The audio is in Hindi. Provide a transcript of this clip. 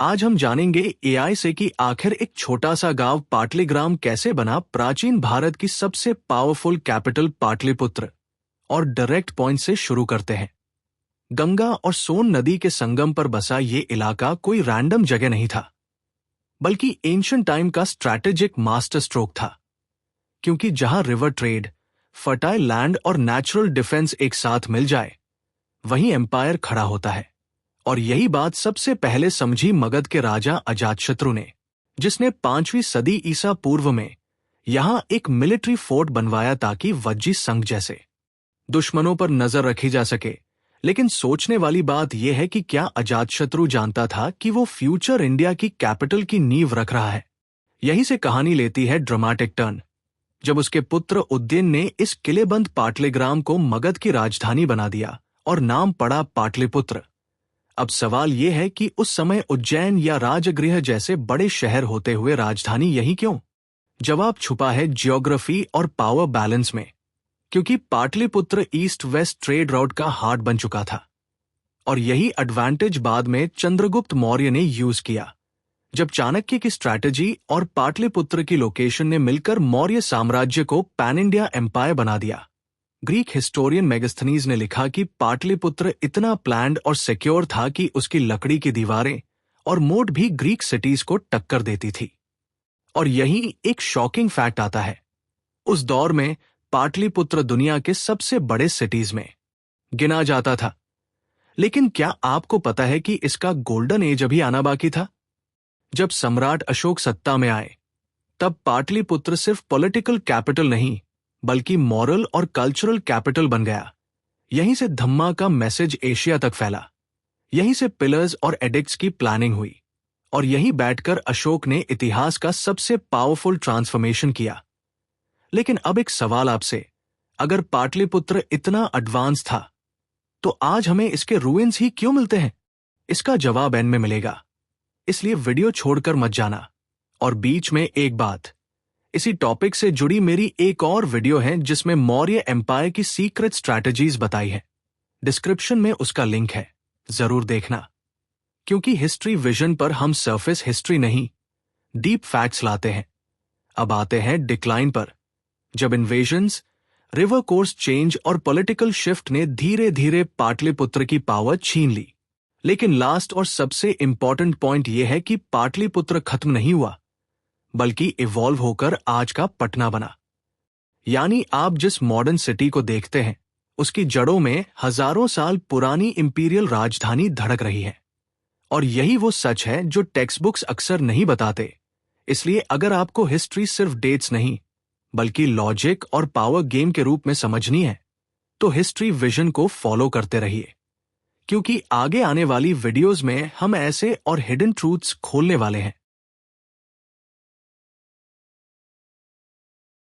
आज हम जानेंगे एआई से कि आखिर एक छोटा सा गांव पाटलीग्राम कैसे बना प्राचीन भारत की सबसे पावरफुल कैपिटल पाटलिपुत्र। और डायरेक्ट पॉइंट से शुरू करते हैं। गंगा और सोन नदी के संगम पर बसा ये इलाका कोई रैंडम जगह नहीं था, बल्कि एंशिएंट टाइम का स्ट्रैटेजिक मास्टर स्ट्रोक था। क्योंकि जहां रिवर ट्रेड, फर्टाइल लैंड और नेचुरल डिफेंस एक साथ मिल जाए, वहीं एम्पायर खड़ा होता है। और यही बात सबसे पहले समझी मगध के राजा अजातशत्रु ने, जिसने 5वीं सदी ईसा पूर्व में यहां एक मिलिट्री फोर्ट बनवाया ताकि वज्जी संघ जैसे दुश्मनों पर नजर रखी जा सके। लेकिन सोचने वाली बात यह है कि क्या अजातशत्रु जानता था कि वो फ्यूचर इंडिया की कैपिटल की नींव रख रहा है। यहीं से कहानी लेती है ड्रामेटिक टर्न, जब उसके पुत्र उदयन ने इस किलेबंद पाटलीग्राम को मगध की राजधानी बना दिया और नाम पड़ा पाटलिपुत्र। अब सवाल यह है कि उस समय उज्जैन या राजगृह जैसे बड़े शहर होते हुए राजधानी यही क्यों? जवाब छुपा है ज्योग्राफी और पावर बैलेंस में। क्योंकि पाटलिपुत्र ईस्ट वेस्ट ट्रेड राउट का हार्ट बन चुका था, और यही एडवांटेज बाद में चंद्रगुप्त मौर्य ने यूज किया, जब चाणक्य की स्ट्रैटेजी और पाटलिपुत्र की लोकेशन ने मिलकर मौर्य साम्राज्य को पैन इंडिया एम्पायर बना दिया। ग्रीक हिस्टोरियन मेगास्थनीज ने लिखा कि पाटलिपुत्र इतना प्लान्ड और सिक्योर था कि उसकी लकड़ी की दीवारें और मोट भी ग्रीक सिटीज को टक्कर देती थी। और यही एक शॉकिंग फैक्ट आता है, उस दौर में पाटलिपुत्र दुनिया के सबसे बड़े सिटीज में गिना जाता था। लेकिन क्या आपको पता है कि इसका गोल्डन एज अभी आना बाकी था? जब सम्राट अशोक सत्ता में आए, तब पाटलिपुत्र सिर्फ पॉलिटिकल कैपिटल नहीं, बल्कि मॉरल और कल्चरल कैपिटल बन गया। यहीं से धम्मा का मैसेज एशिया तक फैला, यहीं से पिलर्स और एडिक्ट्स की प्लानिंग हुई, और यहीं बैठकर अशोक ने इतिहास का सबसे पावरफुल ट्रांसफॉर्मेशन किया। लेकिन अब एक सवाल आपसे, अगर पाटलिपुत्र इतना एडवांस था, तो आज हमें इसके रूइंस ही क्यों मिलते हैं? इसका जवाब एंड में मिलेगा, इसलिए वीडियो छोड़कर मत जाना। और बीच में एक बात, इसी टॉपिक से जुड़ी मेरी एक और वीडियो है जिसमें मौर्य एम्पायर की सीक्रेट स्ट्रैटेजीज बताई है। डिस्क्रिप्शन में उसका लिंक है, जरूर देखना। क्योंकि हिस्ट्री विजन पर हम सरफेस हिस्ट्री नहीं, डीप फैक्ट्स लाते हैं। अब आते हैं डिक्लाइन पर, जब इन्वेजन्स, रिवर कोर्स चेंज और पॉलिटिकल शिफ्ट ने धीरे धीरे पाटलिपुत्र की पावर छीन ली। लेकिन लास्ट और सबसे इंपॉर्टेंट पॉइंट यह है कि पाटलिपुत्र खत्म नहीं हुआ, बल्कि इवॉल्व होकर आज का पटना बना। यानी आप जिस मॉडर्न सिटी को देखते हैं, उसकी जड़ों में हजारों साल पुरानी इंपीरियल राजधानी धड़क रही है। और यही वो सच है जो टेक्स्ट बुक्स अक्सर नहीं बताते। इसलिए अगर आपको हिस्ट्री सिर्फ डेट्स नहीं, बल्कि लॉजिक और पावर गेम के रूप में समझनी है, तो हिस्ट्री विजन को फॉलो करते रहिए। क्योंकि आगे आने वाली वीडियोस में हम ऐसे और हिडन ट्रूथ्स खोलने वाले हैं